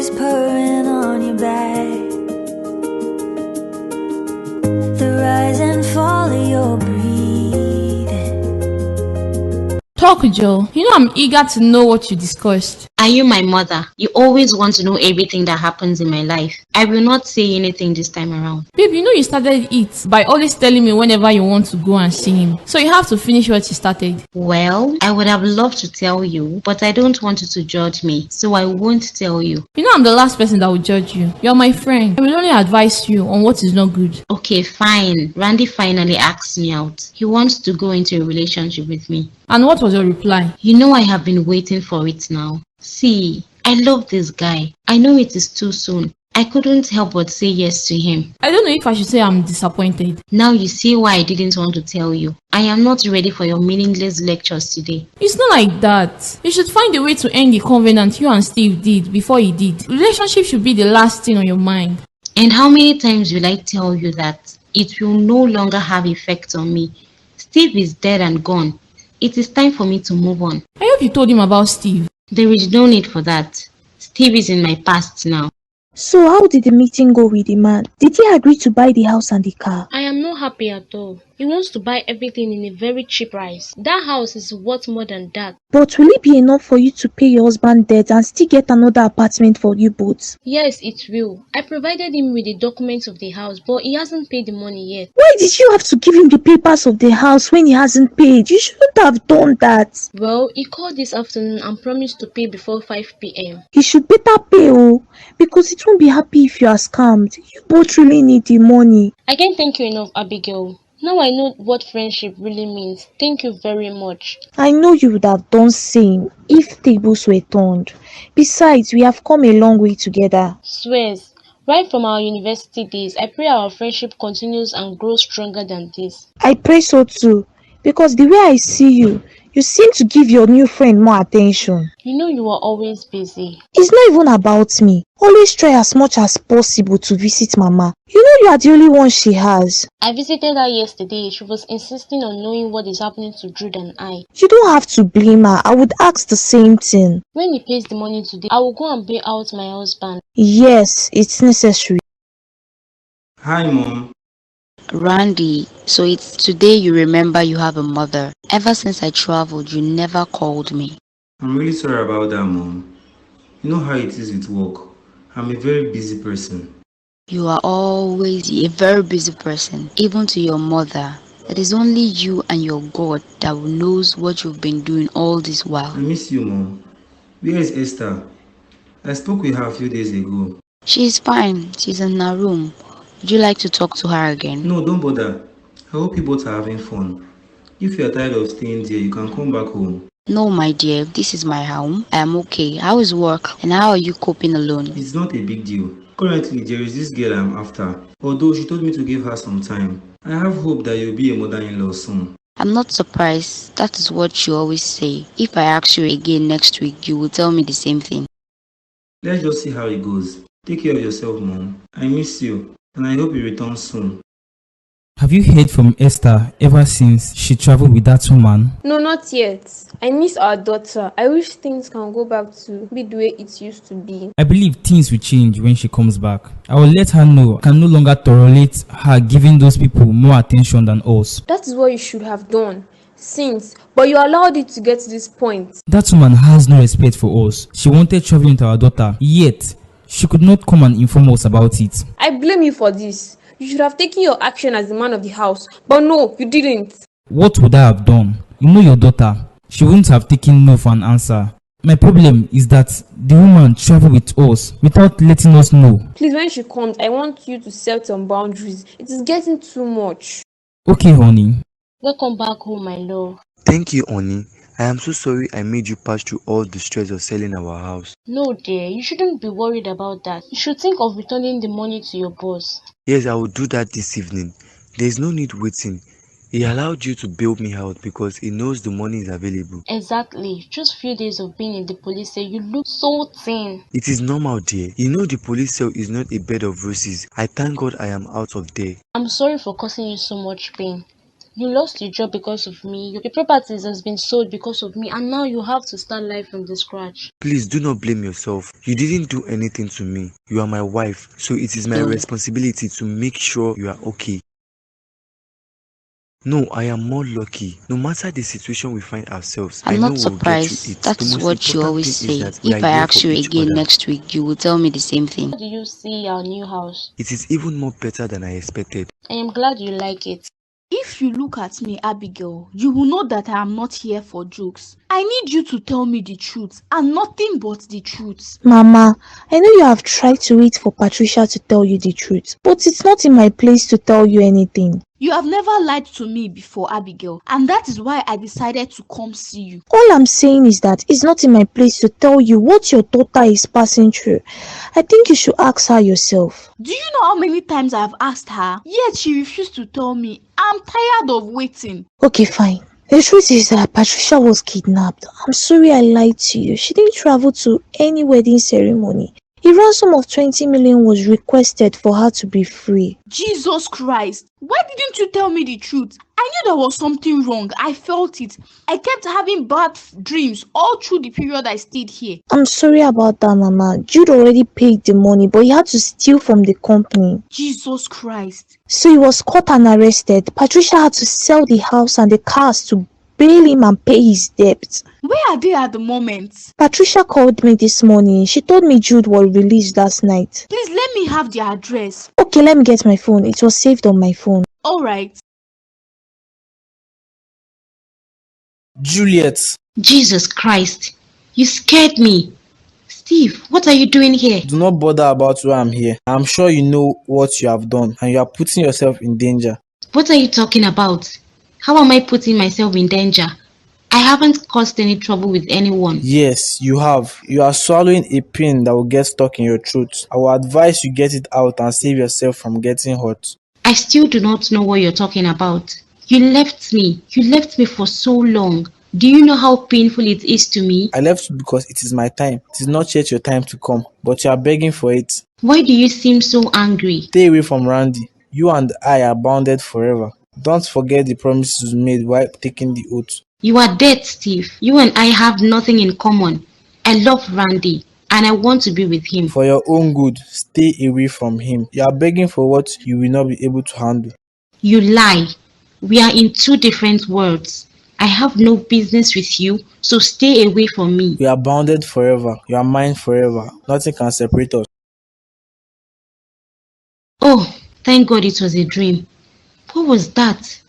always purring on your back. The rise and fall of your breathing. Talk, Joe. You know I'm eager to know what you discussed. Are you my mother? You always want to know everything that happens in my life. I will not say anything this time around. Babe, you know you started it by always telling me whenever you want to go and see him. So you have to finish what you started. Well, I would have loved to tell you, but I don't want you to judge me, so I won't tell you. You know I'm the last person that will judge you. You're my friend. I will only advise you on what is not good. Okay, fine. Randy finally asked me out. He wants to go into a relationship with me. And what was your reply? You know I have been waiting for it now. See, I love this guy. I know it is too soon. I couldn't help but say yes to him. I don't know if I should say I'm disappointed. Now you see why I didn't want to tell you. I am not ready for your meaningless lectures today. It's not like that. You should find a way to end the covenant you and Steve did before he did. Relationship should be the last thing on your mind. And how many times will I tell you that it will no longer have effect on me? Steve is dead and gone. It is time for me to move on. I hope you told him about Steve. There is no need for that. Steve is in my past now. So how did the meeting go with the man? Did he agree to buy the house and the car? I am not happy at all. He wants to buy everything in a very cheap price. That house is worth more than that. But will it be enough for you to pay your husband's debt and still get another apartment for you both? Yes, it will. I provided him with the documents of the house, but he hasn't paid the money yet. Why did you have to give him the papers of the house when he hasn't paid? You shouldn't have done that. Well, he called this afternoon and promised to pay before 5 p.m. He should better pay, because he won't be happy if you are scammed. You both really need the money. I can't thank you enough, Abigail. Now I know what friendship really means. Thank you very much. I know you would have done same if tables were turned. Besides, we have come a long way together. Swears. Right from our university days, I pray our friendship continues and grows stronger than this. I pray so too, because the way I see you, you seem to give your new friend more attention. You know you are always busy. It's not even about me. Always try as much as possible to visit Mama. You know you are the only one she has. I visited her yesterday. She was insisting on knowing what is happening to Jude and I. You don't have to blame her. I would ask the same thing. When he pays the money today, I will go and bail out my husband. Yes, it's necessary. Hi, Mom. Randy, so it's today you remember you have a mother. Ever since I traveled, you never called me. I'm really sorry about that, Mom. You know how it is with work. I'm a very busy person. You are always a very busy person, even to your mother. It is only you and your God that knows what you've been doing all this while. I miss you, Mom. Where is Esther? I spoke with her a few days ago. She is fine. She's in her room. Would you like to talk to her again? No, don't bother. I hope you both are having fun. If you are tired of staying there, you can come back home. No, my dear. This is my home. I am okay. How is work? And how are you coping alone? It's not a big deal. Currently, there is this girl I'm after. Although she told me to give her some time. I have hope that you'll be a mother-in-law soon. I'm not surprised. That is what you always say. If I ask you again next week, you will tell me the same thing. Let's just see how it goes. Take care of yourself, Mom. I miss you, and I hope you return soon. Have you heard from Esther ever since she traveled with that woman? No, not yet. I miss our daughter. I wish things can go back to be the way it used to be. I believe things will change when she comes back. I will let her know I can no longer tolerate her giving those people more attention than us. That is what you should have done since, but you allowed it to get to this point. That woman has no respect for us. She wanted traveling with our daughter, yet she could not come and inform us about it. I blame you for this. You should have taken your action as the man of the house, but no, you didn't. What would I have done? You know your daughter. She wouldn't have taken no for an answer. My problem is that the woman traveled with us without letting us know. Please, when she comes, I want you to set some boundaries. It is getting too much. Okay, honey. Welcome back home, my love. Thank you, honey. I am so sorry I made you pass through all the stress of selling our house. No, dear, you shouldn't be worried about that. You should think of returning the money to your boss. Yes, I will do that this evening. There is no need waiting. He allowed you to bail me out because he knows the money is available. Exactly. Just few days of being in the police cell, you look so thin. It is normal, dear. You know the police cell is not a bed of roses. I thank God I am out of there. I'm sorry for causing you so much pain. You lost your job because of me. Your properties has been sold because of me, and now you have to start life from the scratch. Please do not blame yourself. You didn't do anything to me. You are my wife, so it is my responsibility to make sure you are okay. No, I am more lucky. No matter the situation we find ourselves, I I'm know not we'll get through surprised. it. The That's most what you important always thing is say. that we are If I here for ask you each again other. next week, you will tell me the same thing. How do you see our new house? It is even more better than I expected. I am glad you like it. If you look at me, Abigail, you will know that I am not here for jokes. I need you to tell me the truth and nothing but the truth. Mama, I know you have tried to wait for Patricia to tell you the truth, but it's not in my place to tell you anything. You have never lied to me before, Abigail, and that is why I decided to come see you. All I'm saying is that it's not in my place to tell you what your daughter is passing through. I think you should ask her yourself. Do you know how many times I have asked her, yet she refused to tell me? I'm tired of waiting. Okay, fine. The truth is that Patricia was kidnapped. I'm sorry I lied to you. She didn't travel to any wedding ceremony. A ransom of 20 million was requested for her to be free. Jesus Christ, why didn't you tell me the truth? I knew there was something wrong. I felt it. I kept having bad dreams all through the period I stayed here. I'm sorry about that, Mama. Jude already paid the money, but he had to steal from the company. Jesus Christ. So he was caught and arrested. Patricia had to sell the house and the cars to bail him and pay his debt. Where are they at the moment? Patricia called me this morning. She told me Jude was released last night. Please let me have their address. Okay, let me get my phone. It was saved on my phone. Alright. Juliet. Jesus Christ, you scared me. Steve, what are you doing here? Do not bother about why I'm here. I'm sure you know what you have done and you are putting yourself in danger. What are you talking about? How am I putting myself in danger? I haven't caused any trouble with anyone. Yes, you have. You are swallowing a pin that will get stuck in your throat. I will advise you get it out and save yourself from getting hurt. I still do not know what you're talking about. You left me. You left me for so long. Do you know how painful it is to me? I left you because it is my time. It is not yet your time to come, but you are begging for it. Why do you seem so angry? Stay away from Randy. You and I are bounded forever. Don't forget the promises you made while taking the oath. You are dead, Steve. You and I have nothing in common. I love Randy, and I want to be with him. For your own good, stay away from him. You are begging for what you will not be able to handle. You lie. We are in two different worlds. I have no business with you, so stay away from me. We are bounded forever. You are mine forever. Nothing can separate us. Oh, thank God it was a dream. What was that?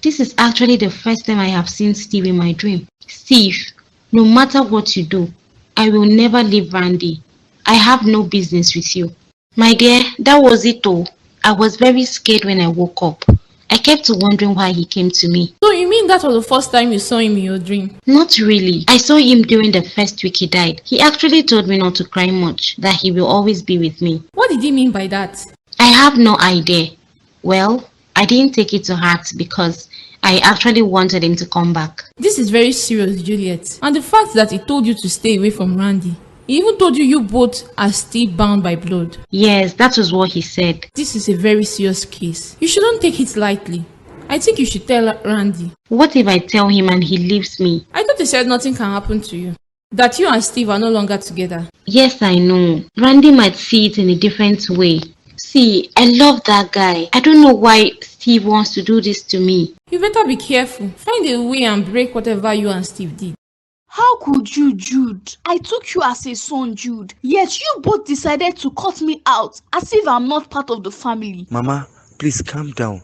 This is actually the first time I have seen Steve in my dream. Steve, no matter what you do, I will never leave Randy. I have no business with you. My dear, that was it though. I was very scared when I woke up. I kept wondering why he came to me. So you mean that was the first time you saw him in your dream? Not really. I saw him during the first week he died. He actually told me not to cry much, that he will always be with me. What did he mean by that? I have no idea. Well, I didn't take it to heart because I actually wanted him to come back. This is very serious, Juliet. And the fact that he told you to stay away from Randy. He even told you both are still bound by blood. Yes, that was what he said. This is a very serious case. You shouldn't take it lightly. I think you should tell Randy. What if I tell him and he leaves me? I thought he said nothing can happen to you. That you and Steve are no longer together. Yes, I know. Randy might see it in a different way. See, I love that guy. I don't know why Steve wants to do this to me. You better be careful. Find a way and break whatever you and Steve did. How could you, Jude? I took you as a son, Jude. Yet you both decided to cut me out as if I'm not part of the family. Mama, please calm down.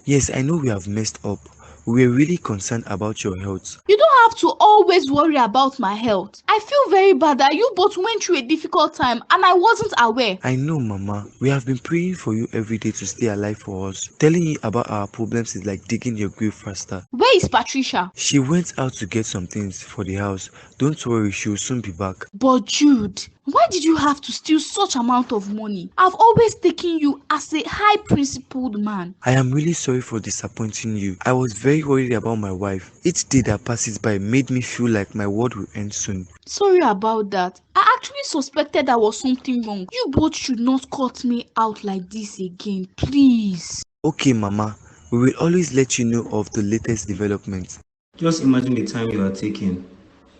Yes, I know we have messed up. We were really concerned about your health. You don't have to always worry about my health. I feel very bad that you both went through a difficult time and I wasn't aware. I know, Mama. We have been praying for you every day to stay alive for us. Telling you about our problems is like digging your grave faster. Where is Patricia? She went out to get some things for the house. Don't worry, she will soon be back. But Jude, why did you have to steal such amount of money? I've always taken you as a high-principled man. I am really sorry for disappointing you. I was very worried about my wife. Each day that passes by made me feel like my world will end soon. Sorry about that. I actually suspected there was something wrong. You both should not cut me out like this again, please. Okay, Mama. We will always let you know of the latest developments. Just imagine the time you are taking.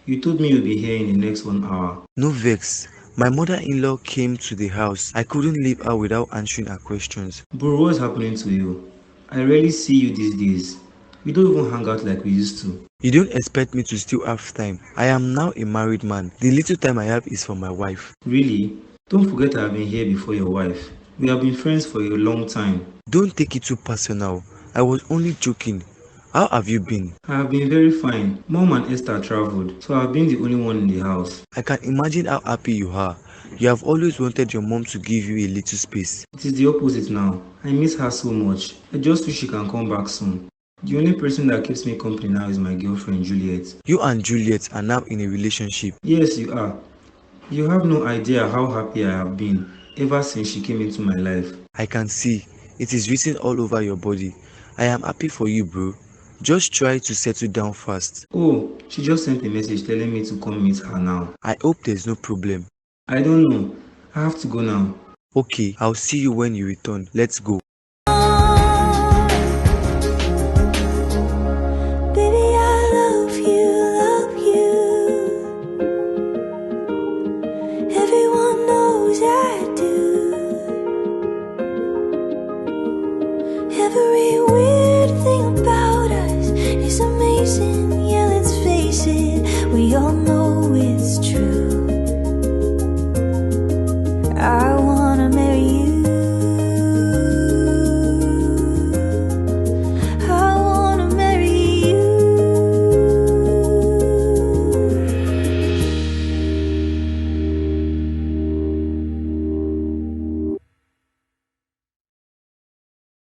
You told me you'll be here in the next 1 hour. No vex. My mother-in-law came to the house. I couldn't leave her without answering her questions. Bro, what's happening to you? I rarely see you these days. We don't even hang out like we used to. You don't expect me to still have time. I am now a married man. The little time I have is for my wife. Really? Don't forget I've been here before your wife. We have been friends for a long time. Don't take it too personal. I was only joking. How have you been? I have been very fine. Mom and Esther traveled, so I've been the only one in the house. I can imagine how happy you are. You have always wanted your mom to give you a little space. It is the opposite now. I miss her so much. I just wish she can come back soon. The only person that keeps me company now is my girlfriend Juliet. You and Juliet are now in a relationship. Yes, you are. You have no idea how happy I have been ever since she came into my life. I can see. It is written all over your body. I am happy for you, bro. Just try to settle down fast. Oh, she just sent a message telling me to come meet her now. I hope there's no problem. I don't know. I have to go now. Okay, I'll see you when you return. Let's go.